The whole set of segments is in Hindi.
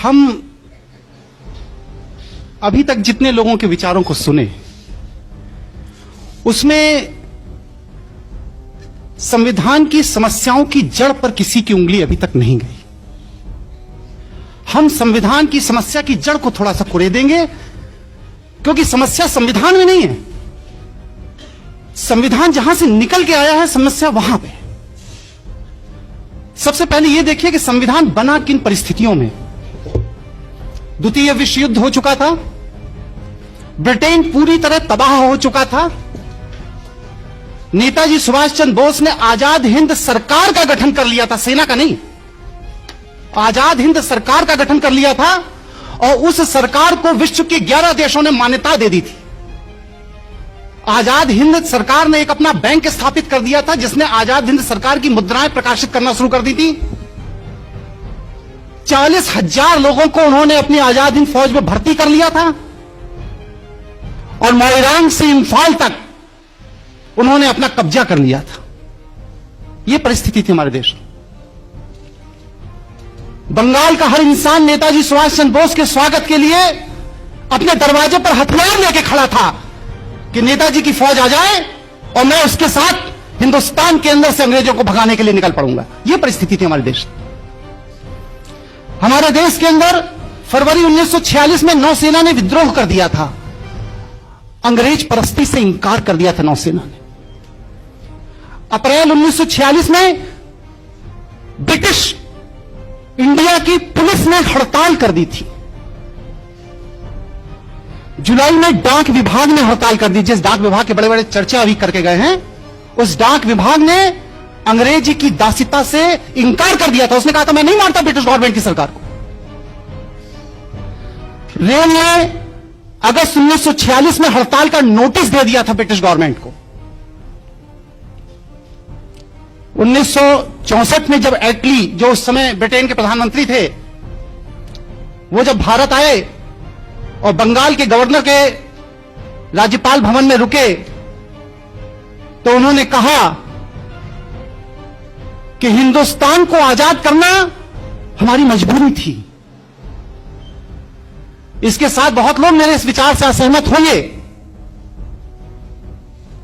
हम अभी तक जितने लोगों के विचारों को सुने उसमें संविधान की समस्याओं की जड़ पर किसी की उंगली अभी तक नहीं गई। हम संविधान की समस्या की जड़ को थोड़ा सा कुरेदेंगे, क्योंकि समस्या संविधान में नहीं है। संविधान जहां से निकल के आया है, समस्या वहां पे। सबसे पहले यह देखिए कि संविधान बना किन परिस्थितियों में। द्वितीय विश्व युद्ध हो चुका था, ब्रिटेन पूरी तरह तबाह हो चुका था। नेताजी सुभाष चंद्र बोस ने आजाद हिंद सरकार का गठन कर लिया था, सेना का नहीं, आजाद हिंद सरकार का गठन कर लिया था, और उस सरकार को विश्व के 11 देशों ने मान्यता दे दी थी। आजाद हिंद सरकार ने एक अपना बैंक स्थापित कर दिया था, जिसने आजाद हिंद सरकार की मुद्राएं प्रकाशित करना शुरू कर दी थी। 40,000 लोगों को उन्होंने अपनी आजाद हिंद फौज में भर्ती कर लिया था, और मोइरांग से इंफाल तक उन्होंने अपना कब्जा कर लिया था। यह परिस्थिति थी हमारे देश में। बंगाल का हर इंसान नेताजी सुभाष चंद्र बोस के स्वागत के लिए अपने दरवाजे पर हथियार लेके खड़ा था कि नेताजी की फौज आ जाए और मैं उसके साथ हिंदुस्तान के अंदर से अंग्रेजों को भगाने के लिए निकल पड़ूंगा। यह परिस्थिति थी हमारे देश में। हमारे देश के अंदर फरवरी 1946 में नौसेना ने विद्रोह कर दिया था। अंग्रेज परस्ती से इंकार कर दिया था नौसेना ने। अप्रैल 1946 में ब्रिटिश इंडिया की पुलिस ने हड़ताल कर दी थी। जुलाई में डाक विभाग ने हड़ताल कर दी। जिस डाक विभाग के बड़े बड़े चर्चा अभी करके गए हैं, उस डाक विभाग ने अंग्रेजी की दासिता से इंकार कर दिया था। उसने कहा था मैं नहीं मानता ब्रिटिश गवर्नमेंट की सरकार को। रेल ने अगस्त 1946 में हड़ताल का नोटिस दे दिया था ब्रिटिश गवर्नमेंट को। 1964 में जब एटली, जो उस समय ब्रिटेन के प्रधानमंत्री थे, वो जब भारत आए और बंगाल के गवर्नर के राज्यपाल भवन में रुके, तो उन्होंने कहा कि हिंदुस्तान को आजाद करना हमारी मजबूरी थी। इसके साथ बहुत लोग मेरे इस विचार से असहमत होंगे,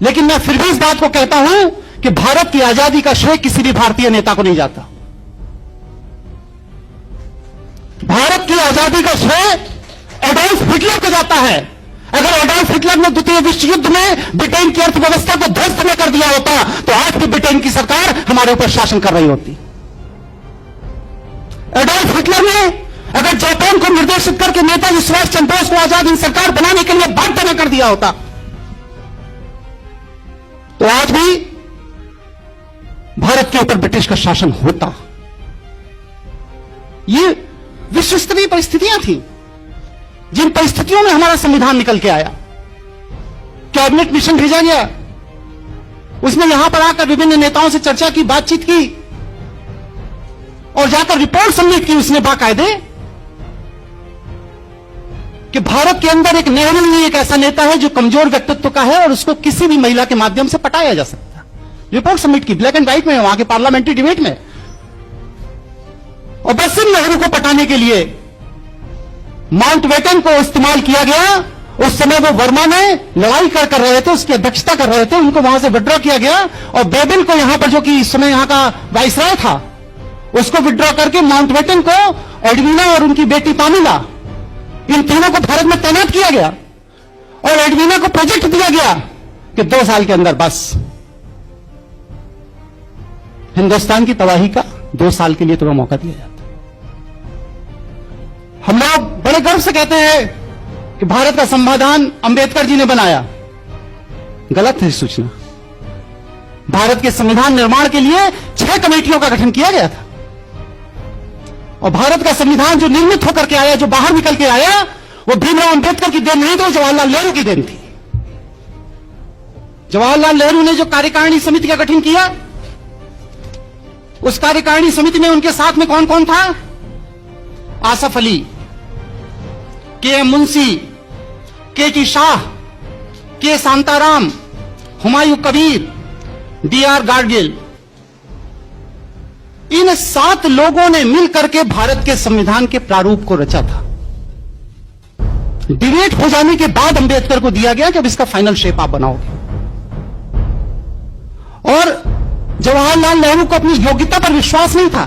लेकिन मैं फिर भी इस बात को कहता हूं कि भारत की आजादी का श्रेय किसी भी भारतीय नेता को नहीं जाता। भारत की आजादी का श्रेय एडोल्फ हिटलर को जाता है। अगर एडोल्फ हिटलर ने द्वितीय विश्व युद्ध में ब्रिटेन की अर्थव्यवस्था को ध्वस्त न कर दिया होता, तो आज भी ब्रिटेन की सरकार हमारे ऊपर शासन कर रही होती। एडोल्फ हिटलर ने अगर जापान को निर्देशित करके नेताजी सुभाष चंद्र बोस को आजाद हिंद सरकार बनाने के लिए बाध्य न कर दिया होता, तो आज भी भारत के ऊपर ब्रिटिश का शासन होता। ये विश्व स्तरीय परिस्थितियां थी, जिन परिस्थितियों में हमारा संविधान निकल के आया। कैबिनेट मिशन भेजा गया, उसने यहां पर आकर विभिन्न नेताओं से चर्चा की, बातचीत की, और जाकर रिपोर्ट सबमिट की उसने बाकायदे कि भारत के अंदर एक नेहरू ही एक ऐसा नेता है जो कमजोर व्यक्तित्व का है और उसको किसी भी महिला के माध्यम से पटाया जा सकता है। रिपोर्ट सबमिट की, ब्लैक एंड व्हाइट में, वहां के पार्लियामेंट्री डिबेट में। और बस नेहरू को पटाने के लिए माउंटबेटन को इस्तेमाल किया गया। उस समय वो वर्मा में लड़ाई कर रहे थे, उसकी अध्यक्षता कर रहे थे, उनको वहां से विड्रॉ किया गया, और बेबिन को यहां पर, जो कि इस समय यहां का वाइसराय था, उसको विड्रॉ करके माउंटबेटन को, एडविना और उनकी बेटी पामिला, इन तीनों को भारत में तैनात किया गया। और एडविना को प्रोजेक्ट दिया गया कि 2 साल के अंदर बस हिंदुस्तान की तबाही का 2 साल के लिए तुम्हें मौका दिया जाता। हम लोग बड़े गर्व से कहते हैं कि भारत का संविधान अंबेडकर जी ने बनाया। गलत है सूचना। भारत के संविधान निर्माण के लिए 6 कमेटियों का गठन किया गया था, और भारत का संविधान जो निर्मित होकर के आया, जो बाहर निकल के आया, वो भीमराव अंबेडकर की देन नहीं थी, जवाहरलाल नेहरू की देन थी। जवाहरलाल नेहरू ने जो कार्यकारिणी समिति का गठन किया, उस कार्यकारिणी समिति में उनके साथ में कौन कौन था? आसफ अली, के एम मुंशी, के शाह, के शांताराम, हुमायूं कबीर, डी आर गाडगिल। इन 7 लोगों ने मिलकर के भारत के संविधान के प्रारूप को रचा था। डिबेट हो जाने के बाद अंबेडकर को दिया गया कि अब इसका फाइनल शेप आप बनाओगे। और जवाहरलाल नेहरू को अपनी योग्यता पर विश्वास नहीं था।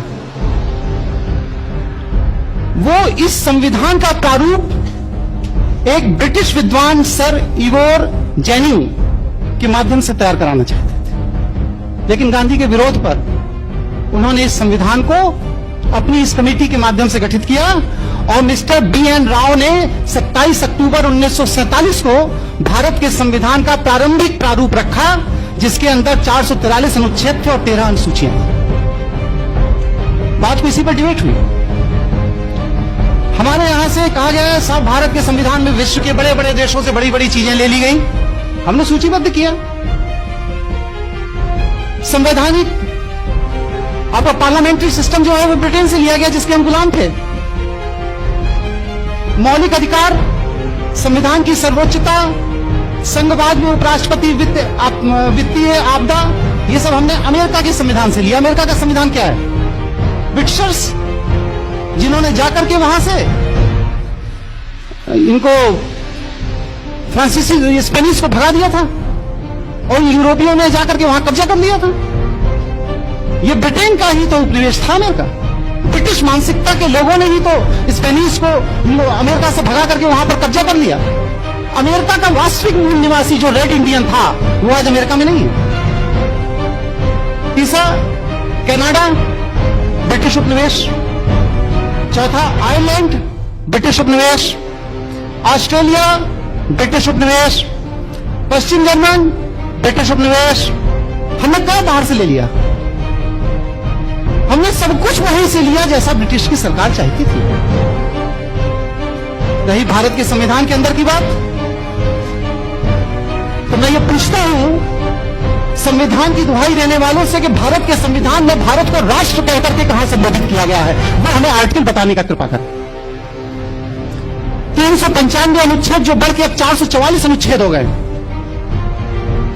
वो इस संविधान का प्रारूप एक ब्रिटिश विद्वान सर इगोर जेनिंग के माध्यम से तैयार कराना चाहते थे, लेकिन गांधी के विरोध पर उन्होंने इस संविधान को अपनी इस कमेटी के माध्यम से गठित किया और मिस्टर B.N. राव ने 27 अक्टूबर 1947 को भारत के संविधान का प्रारंभिक प्रारूप रखा, जिसके अंदर 443 अनुच्छेद थे और 13 अनुसूचियां। बात को इसी पर डिबेट हुई। हमारे यहां से कहा गया साहब भारत के संविधान में विश्व के बड़े बड़े देशों से बड़ी बड़ी चीजें ले ली गई, हमने सूचीबद्ध किया। संवैधानिक आपका पार्लियामेंट्री सिस्टम जो है वो ब्रिटेन से लिया गया, जिसके हम गुलाम थे। मौलिक अधिकार, संविधान की सर्वोच्चता, संघवाद में उपराष्ट्रपति, वित्तीय आपदा, ये सब हमने अमेरिका के संविधान से लिया। अमेरिका का संविधान क्या है? ब्रिटिशर्स जिन्होंने जाकर के वहां से इनको फ्रांसीसी स्पेनिश को भगा दिया था और यूरोपियों ने जाकर के वहां कब्जा कर लिया था। ये ब्रिटेन का ही तो उपनिवेश था अमेरिका। ब्रिटिश मानसिकता के लोगों ने ही तो स्पेनिश को अमेरिका से भगा करके वहां पर कब्जा कर लिया। अमेरिका का वास्तविक मूल निवासी जो रेड इंडियन था वो आज अमेरिका में नहीं है। तीसरा कनाडा, ब्रिटिश उपनिवेश। चौथा आयरलैंड, ब्रिटिश उपनिवेश। ऑस्ट्रेलिया, ब्रिटिश उपनिवेश। पश्चिम जर्मन, ब्रिटिश उपनिवेश। हमने क्या बाहर से ले लिया? हमने सब कुछ वहीं से लिया जैसा ब्रिटिश की सरकार चाहती थी। रही भारत के संविधान के अंदर की बात, तो मैं ये पूछता हूं संविधान की दुहाई देने वालों से कि भारत के संविधान में भारत को राष्ट्र कहकर के कहां संबोधित किया गया है, वो हमें आर्टिकल बताने का कृपा करें। 395 अनुच्छेद जो बढ़ के अब 444 अनुच्छेद हो गए,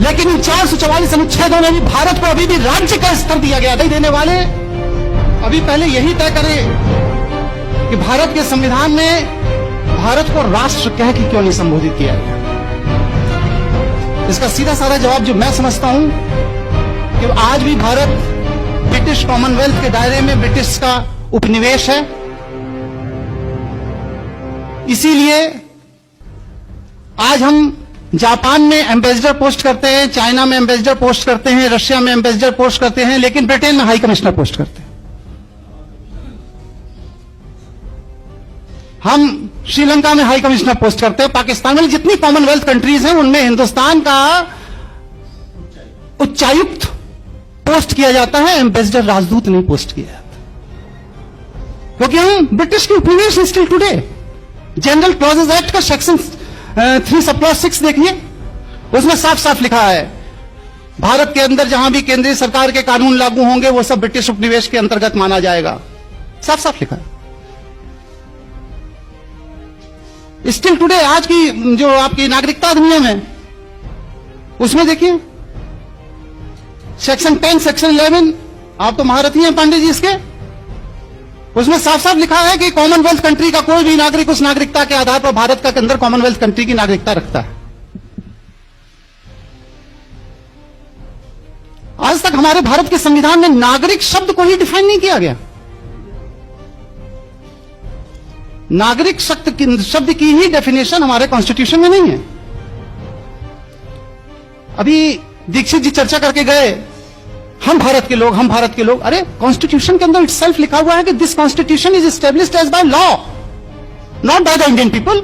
लेकिन इन 444 अनुच्छेदों में भी भारत को अभी भी राज्य का स्तर दिया गया। नहीं देने वाले अभी पहले यही तय करें कि भारत के संविधान में भारत को राष्ट्र कह के क्यों नहीं संबोधित किया गया। इसका सीधा साधा जवाब जो मैं समझता हूं कि आज भी भारत ब्रिटिश कॉमनवेल्थ के दायरे में ब्रिटिश का उपनिवेश है। इसीलिए आज हम जापान में एम्बेसडर पोस्ट करते हैं, चाइना में एम्बेसडर पोस्ट करते हैं, रशिया में एम्बेसडर पोस्ट करते हैं, लेकिन ब्रिटेन में हाई कमिश्नर पोस्ट करते हैं। हम श्रीलंका में हाई कमिश्नर पोस्ट करते हैं। पाकिस्तान में जितनी कॉमनवेल्थ कंट्रीज हैं उनमें हिंदुस्तान का उच्चायुक्त पोस्ट किया जाता है, एम्बेसडर राजदूत नहीं पोस्ट किया जाता, क्योंकि हम ब्रिटिश की उपनिवेश still today. General clauses act का सेक्शन 3(6) देखिए, उसमें साफ साफ लिखा है भारत के अंदर जहां भी केंद्रीय सरकार के कानून लागू होंगे वो सब ब्रिटिश उपनिवेश के अंतर्गत माना जाएगा। साफ साफ लिखा है। स्टिल टुडे आज की जो आपकी नागरिकता अधिनियम है उसमें देखिए सेक्शन 10, सेक्शन 11, आप तो महारथी हैं पांडे जी इसके, उसमें साफ साफ लिखा है कि कॉमनवेल्थ कंट्री का कोई भी नागरिक उस नागरिकता के आधार पर भारत का अंदर कॉमनवेल्थ कंट्री की नागरिकता रखता है। आज तक हमारे भारत के संविधान में नागरिक शब्द को ही डिफाइन नहीं किया गया। नागरिक शब्द की ही डेफिनेशन हमारे कॉन्स्टिट्यूशन में नहीं है। अभी दीक्षित जी चर्चा करके गए, हम भारत के लोग, हम भारत के लोग। अरे कॉन्स्टिट्यूशन के अंदर इटसेल्फ लिखा हुआ है कि this constitution is established as by law, not by the Indian people.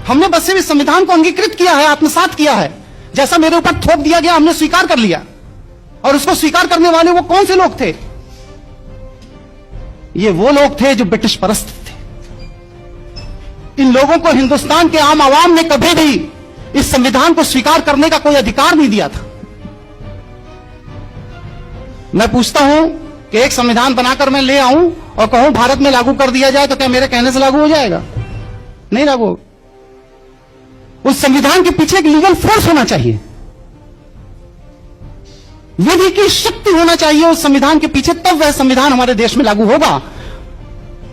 हमने बस सिर्फ इस संविधान को अंगीकृत किया है, आत्मसात किया है। जैसा मेरे ऊपर थोप दिया गया हमने स्वीकार कर लिया। और उसको स्वीकार करने वाले वो कौन से लोग थे? ये वो लोग थे जो ब्रिटिश परस्त थे। इन लोगों को हिंदुस्तान के आम आवाम ने कभी भी इस संविधान को स्वीकार करने का कोई अधिकार नहीं दिया था। मैं पूछता हूं कि एक संविधान बनाकर मैं ले आऊं और कहूं भारत में लागू कर दिया जाए तो क्या मेरे कहने से लागू हो जाएगा? नहीं लागू होगा। उस संविधान के पीछे एक लीगल फोर्स होना चाहिए। विधि की शक्ति होना चाहिए उस संविधान के पीछे, तब वह संविधान हमारे देश में लागू होगा।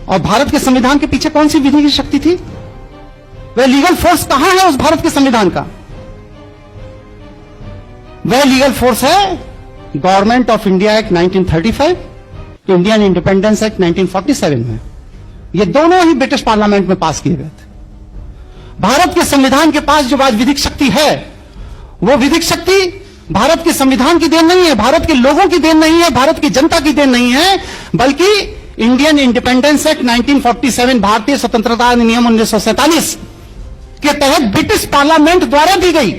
और भारत के संविधान के पीछे कौन सी विधि की शक्ति थी? वह लीगल फोर्स कहां है उस भारत के संविधान का? वह लीगल फोर्स है government of India act 1935, Indian independence act 1947 में। ये दोनों ही ब्रिटिश पार्लियामेंट में पास किए गए थे। भारत के संविधान के पास जो आज विधिक शक्ति है, वो विधिक शक्ति भारत के संविधान की देन नहीं है, भारत के लोगों की देन नहीं है, भारत की जनता की देन नहीं है, बल्कि इंडियन इंडिपेंडेंस एक्ट 1947, भारतीय स्वतंत्रता अधिनियम 1947 के तहत ब्रिटिश पार्लियामेंट द्वारा दी गई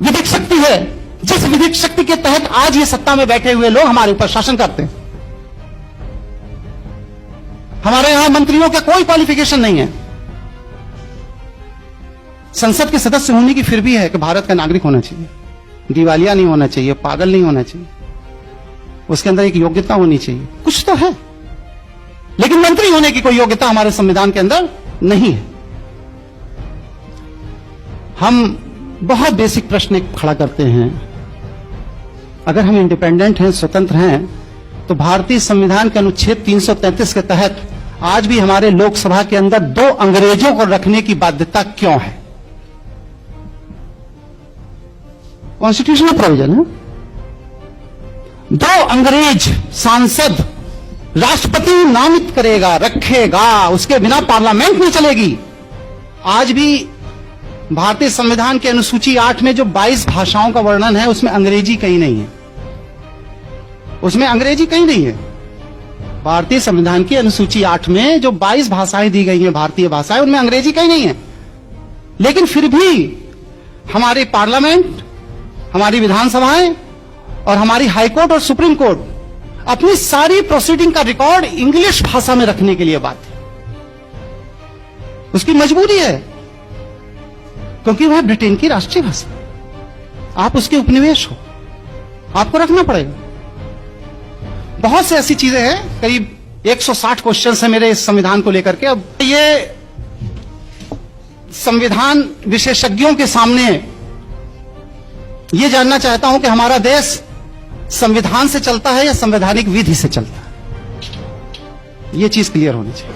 विधिक शक्ति है, जिस विधिक शक्ति के तहत आज ये सत्ता में बैठे हुए लोग हमारे ऊपर शासन करते हैं। हमारे यहां मंत्रियों का कोई क्वालिफिकेशन नहीं है, संसद के सदस्य होने की फिर भी है कि भारत का नागरिक होना चाहिए, दिवालिया नहीं होना चाहिए, पागल नहीं होना चाहिए, उसके अंदर एक योग्यता होनी चाहिए, कुछ तो है, लेकिन मंत्री होने की कोई योग्यता हमारे संविधान के अंदर नहीं है। हम बहुत बेसिक प्रश्न खड़ा करते हैं, अगर हम इंडिपेंडेंट हैं, स्वतंत्र हैं, तो भारतीय संविधान के अनुच्छेद 333 के तहत आज भी हमारे लोकसभा के अंदर 2 अंग्रेजों को रखने की बाध्यता क्यों है? कॉन्स्टिट्यूशनल प्रोविजन है। 2 अंग्रेज सांसद राष्ट्रपति नामित करेगा, रखेगा, उसके बिना पार्लियामेंट नहीं चलेगी। आज भी भारतीय संविधान के अनुसूची 8 में जो 22 भाषाओं का वर्णन है, उसमें अंग्रेजी कहीं नहीं है, उसमें अंग्रेजी कहीं नहीं है। भारतीय संविधान की अनुसूची 8 में जो 22 भाषाएं दी गई हैं, भारतीय भाषाएं, उनमें अंग्रेजी कहीं नहीं है। लेकिन फिर भी हमारे पार्लियामेंट, हमारी विधानसभाएं और हमारी हाईकोर्ट और सुप्रीम कोर्ट अपनी सारी प्रोसीडिंग का रिकॉर्ड इंग्लिश भाषा में रखने के लिए बाध्य है। उसकी मजबूरी है, क्योंकि वह ब्रिटेन की राष्ट्रीय भाषा, आप उसके उपनिवेश हो, आपको रखना पड़ेगा। बहुत से ऐसी चीजें हैं, करीब 160 क्वेश्चन है मेरे इस संविधान को लेकर के। अब ये संविधान विशेषज्ञों के सामने ये जानना चाहता हूं कि हमारा देश संविधान से चलता है या संवैधानिक विधि से चलता है, ये चीज क्लियर होनी चाहिए।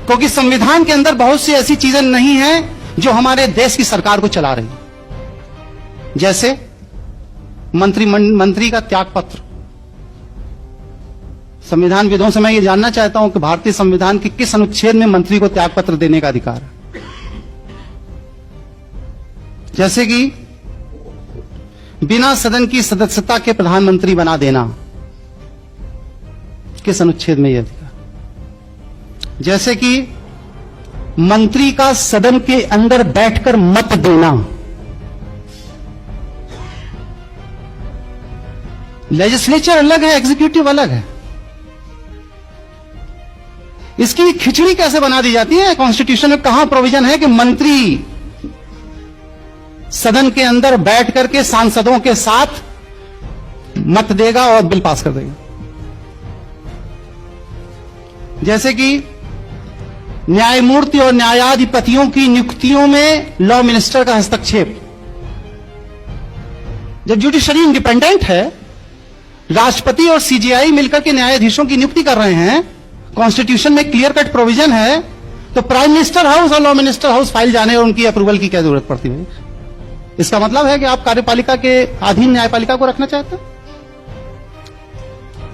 क्योंकि संविधान के अंदर बहुत सी ऐसी चीजें नहीं हैं जो हमारे देश की सरकार को चला रही है, जैसे मंत्री का त्याग पत्र। संविधान विदों से मैं ये जानना चाहता हूं कि भारतीय संविधान के किस अनुच्छेद में मंत्री को त्याग पत्र देने का अधिकार है? जैसे कि बिना सदन की सदस्यता के प्रधानमंत्री बना देना, किस अनुच्छेद में यह अधिकार? जैसे कि मंत्री का सदन के अंदर बैठकर मत देना। लेजिस्लेचर अलग है, एग्जीक्यूटिव अलग है, इसकी खिचड़ी कैसे बना दी जाती है? कॉन्स्टिट्यूशन में कहां प्रोविजन है कि मंत्री सदन के अंदर बैठ करके सांसदों के साथ मत देगा और बिल पास कर देगा? जैसे कि न्यायमूर्ति और न्यायाधिपतियों की नियुक्तियों में लॉ मिनिस्टर का हस्तक्षेप। जब जुडिशरी इंडिपेंडेंट है, राष्ट्रपति और सीजीआई मिलकर के न्यायाधीशों की नियुक्ति कर रहे हैं, कॉन्स्टिट्यूशन में क्लियर कट प्रोविजन है, तो प्राइम मिनिस्टर हाउस और लॉ मिनिस्टर हाउस फाइल जाने और उनकी अप्रूवल की क्या जरूरत पड़ती है? इसका मतलब है कि आप कार्यपालिका के अधीन न्यायपालिका को रखना चाहते हैं।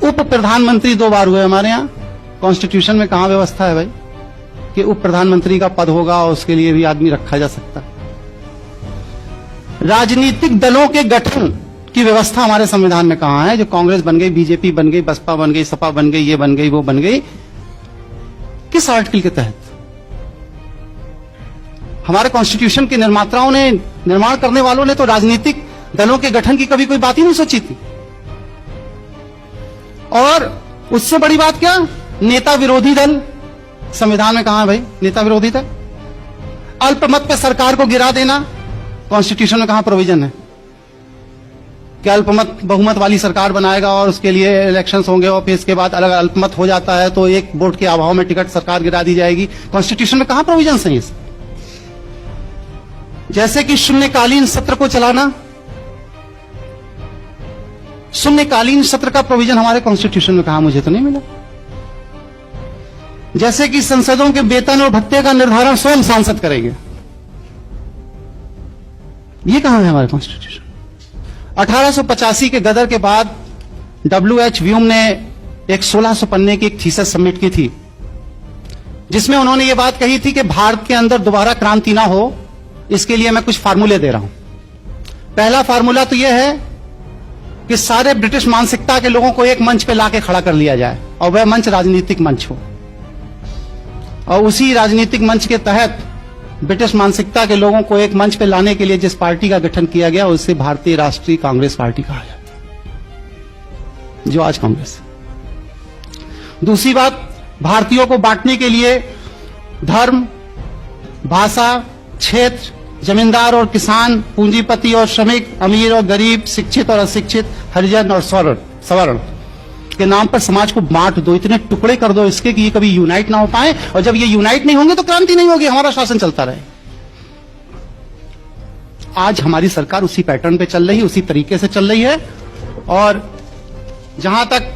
उप प्रधानमंत्री 2 बार हुए हमारे यहां, कॉन्स्टिट्यूशन में कहां व्यवस्था है भाई कि उप प्रधानमंत्री का पद होगा और उसके लिए भी आदमी रखा जा सकता है? राजनीतिक दलों के गठन की व्यवस्था हमारे संविधान में कहां है? जो कांग्रेस बन गई, बीजेपी बन गई, बसपा बन गई, सपा बन गई, ये बन गई, वो बन गई, किस आर्टिकल के तहत? हमारे कॉन्स्टिट्यूशन के निर्माताओं ने, निर्माण करने वालों ने तो राजनीतिक दलों के गठन की कभी कोई बात ही नहीं सोची थी। और उससे बड़ी बात क्या, नेता विरोधी दल संविधान में कहां है भाई? नेता विरोधी दल। अल्पमत पे सरकार को गिरा देना, कॉन्स्टिट्यूशन में कहां प्रोविजन है कि अल्पमत बहुमत वाली सरकार बनाएगा और उसके लिए इलेक्शंस होंगे और फिर इसके बाद अलग अल्पमत हो जाता है तो एक वोट के अभाव में टिकट सरकार गिरा दी जाएगी? कॉन्स्टिट्यूशन में कहां प्रोविजन है इस? जैसे कि शून्यकालीन सत्र को चलाना, शून्यकालीन सत्र का प्रोविजन हमारे कॉन्स्टिट्यूशन में कहा, मुझे तो नहीं मिला। जैसे कि संसदों के वेतन और भत्ते का निर्धारण स्वयं सांसद करेंगे, ये कहां है हमारे कॉन्स्टिट्यूशन? 1885 के गदर के बाद W.H. व्यूम ने एक 1600 पन्ने की एक थीसिस सबमिट की थी, जिसमें उन्होंने ये बात कही थी कि भारत के अंदर दोबारा क्रांति ना हो, इसके लिए मैं कुछ फार्मूले दे रहा हूं। पहला फार्मूला तो यह है कि सारे ब्रिटिश मानसिकता के लोगों को एक मंच पे लाके खड़ा कर लिया जाए, और वह मंच राजनीतिक मंच हो, और उसी राजनीतिक मंच के तहत ब्रिटिश मानसिकता के लोगों को एक मंच पे लाने के लिए जिस पार्टी का गठन किया गया उसे भारतीय राष्ट्रीय कांग्रेस पार्टी कहा जाता है, जो आज कांग्रेस है। दूसरी बात, भारतीयों को बांटने के लिए धर्म, भाषा, क्षेत्र, जमींदार और किसान, पूंजीपति और श्रमिक, अमीर और गरीब, शिक्षित और अशिक्षित, हरिजन और सवर्ण के नाम पर समाज को बांट दो, इतने टुकड़े कर दो इसके कि ये कभी यूनाइट ना हो पाए, और जब ये यूनाइट नहीं होंगे तो क्रांति नहीं होगी, हमारा शासन चलता रहे। आज हमारी सरकार उसी पैटर्न पे चल रही है, उसी तरीके से चल रही है। और जहां तक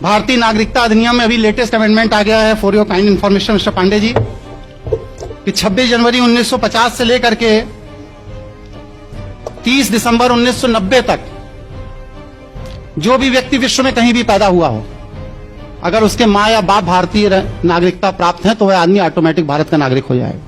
भारतीय नागरिकता अधिनियम में अभी लेटेस्ट अमेंडमेंट आ गया है, for your kind information mister Pandey ji, कि 26 जनवरी 1950 से लेकर के 30 दिसंबर 1990 तक जो भी व्यक्ति विश्व में कहीं भी पैदा हुआ हो, अगर उसके मां या बाप भारतीय नागरिकता प्राप्त है तो वह आदमी ऑटोमेटिक भारत का नागरिक हो जाएगा।